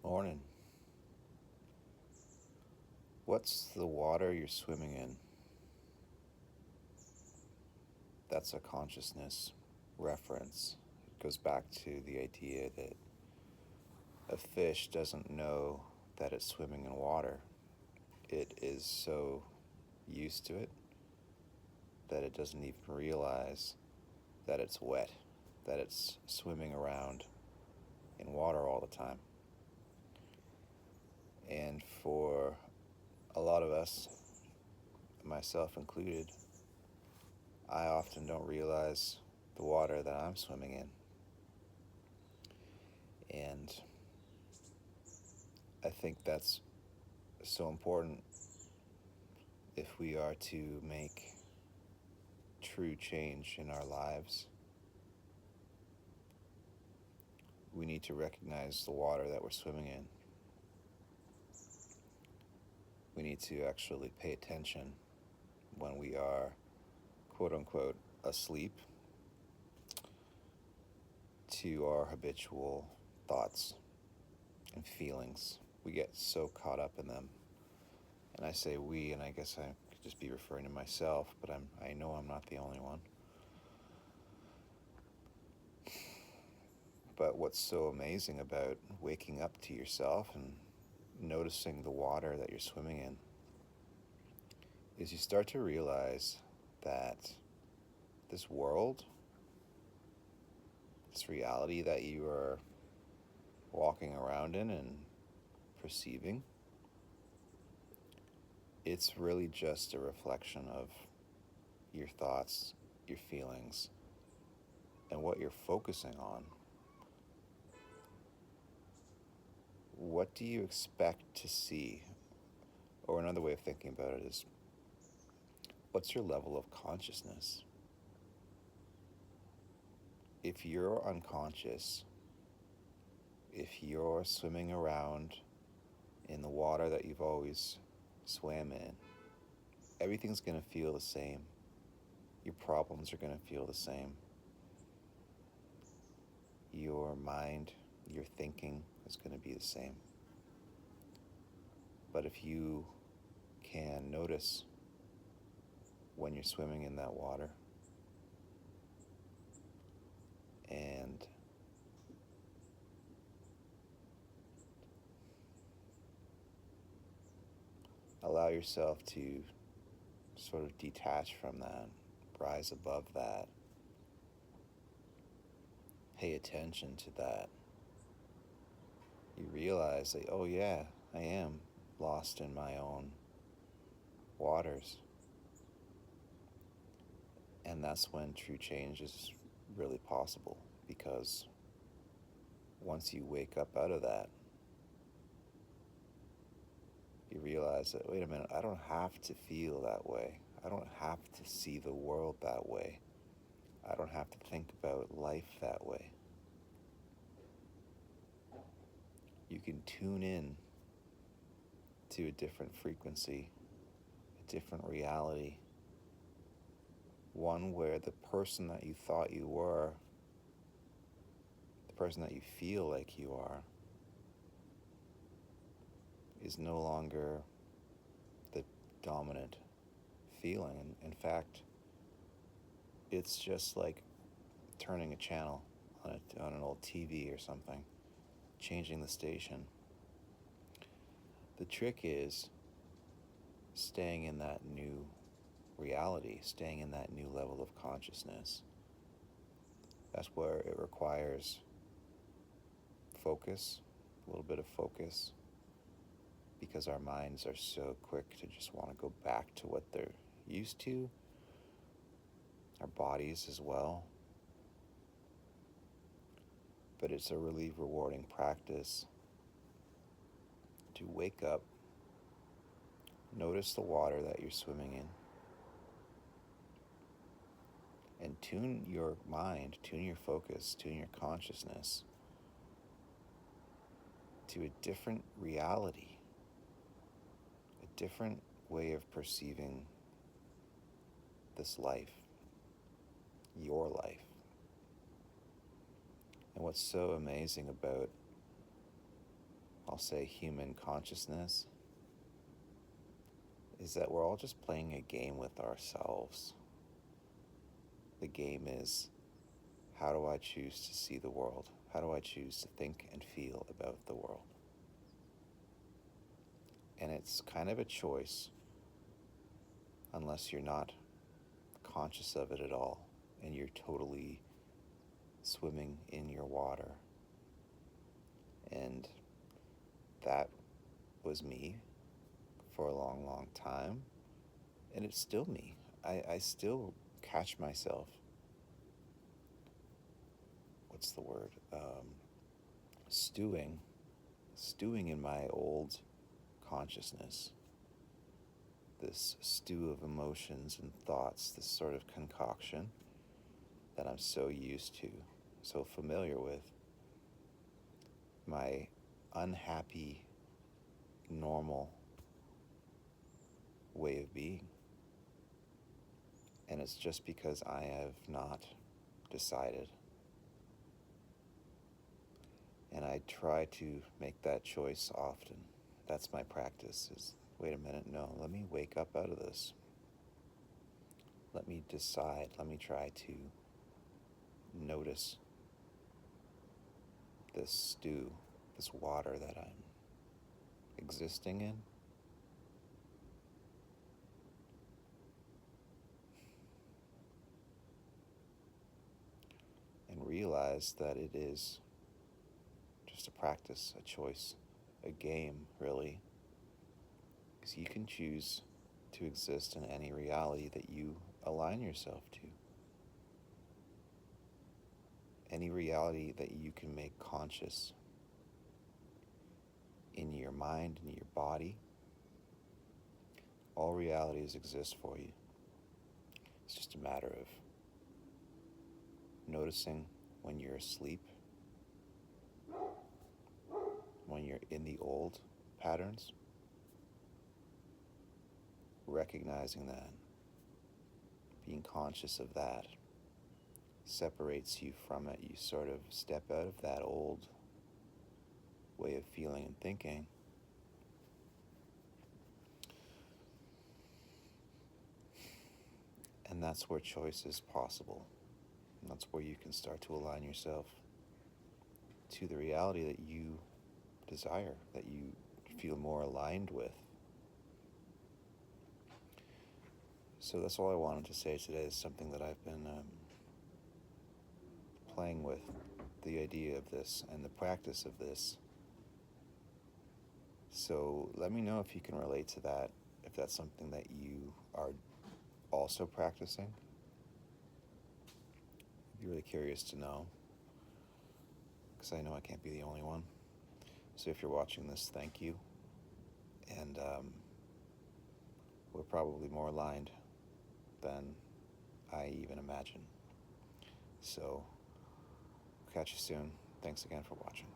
Morning. What's the water you're swimming in? That's a consciousness reference. It goes back to the idea that a fish doesn't know that it's swimming in water. It is so used to it that it doesn't even realize that it's wet, that it's swimming around in water all the time. And for a lot of us, myself included, I often don't realize the water that I'm swimming in. And I think that's so important if we are to make true change in our lives. We need to recognize the water that we're swimming in. We need to actually pay attention when we are, quote unquote, asleep to our habitual thoughts and feelings. We get so caught up in them. And I say we, and I guess I could just be referring to myself, but I know I'm not the only one. But what's so amazing about waking up to yourself and noticing the water that you're swimming in is you start to realize that this world, this reality that you are walking around in and perceiving, it's really just a reflection of your thoughts, your feelings, and what you're focusing on. What do you expect to see? Or another way of thinking about it is, what's your level of consciousness? If you're unconscious, if you're swimming around in the water that you've always swam in, everything's going to feel the same. Your problems are going to feel the same. Your mind, your thinking is going to be the same. But if you can notice when you're swimming in that water and allow yourself to sort of detach from that, rise above that, pay attention to that, you realize that, oh yeah, I am lost in my own waters. And that's when true change is really possible, because once you wake up out of that, you realize that, wait a minute, I don't have to feel that way. I don't have to see the world that way. I don't have to think about life that way. You can tune in to a different frequency, a different reality, one where the person that you thought you were, the person that you feel like you are, is no longer the dominant feeling. In fact, it's just like turning a channel on an old TV or something, changing the station. The trick is staying in that new reality, staying in that new level of consciousness. That's where it requires focus, a little bit of focus, because our minds are so quick to just want to go back to what they're used to, our bodies as well. But it's a really rewarding practice to wake up, notice the water that you're swimming in, and tune your mind, tune your focus, tune your consciousness to a different reality, a different way of perceiving this life, your life. And what's so amazing about I'll say, human consciousness is that we're all just playing a game with ourselves. The game is, how do I choose to see the world? How do I choose to think and feel about the world? And it's kind of a choice unless you're not conscious of it at all and you're totally swimming in your water. And that was me for a long, long time. And it's still me. I still catch myself, what's the word? Stewing in my old consciousness. This stew of emotions and thoughts, this sort of concoction that I'm so used to, so familiar with. My unhappy, normal way of being. And it's just because I have not decided. And I try to make that choice often. That's my practice, is, wait a minute, no, let me wake up out of this. Let me decide, let me try to notice this stew, this water that I'm existing in. And realize that it is just a practice, a choice, a game, really. Because you can choose to exist in any reality that you align yourself to. Any reality that you can make conscious in your mind, in your body. All realities exist for you. It's just a matter of noticing when you're asleep, when you're in the old patterns, recognizing that, being conscious of that, separates you from it. You sort of step out of that old way of feeling and thinking, and that's where choice is possible. And that's where you can start to align yourself to the reality that you desire, that you feel more aligned with. So that's all I wanted to say today, is something that I've been playing with, the idea of this and the practice of this. So let me know if you can relate to that, if that's something that you are also practicing. I'd be really curious to know, because I know I can't be the only one. So if you're watching this, thank you. And we're probably more aligned than I even imagine. So, catch you soon. Thanks again for watching.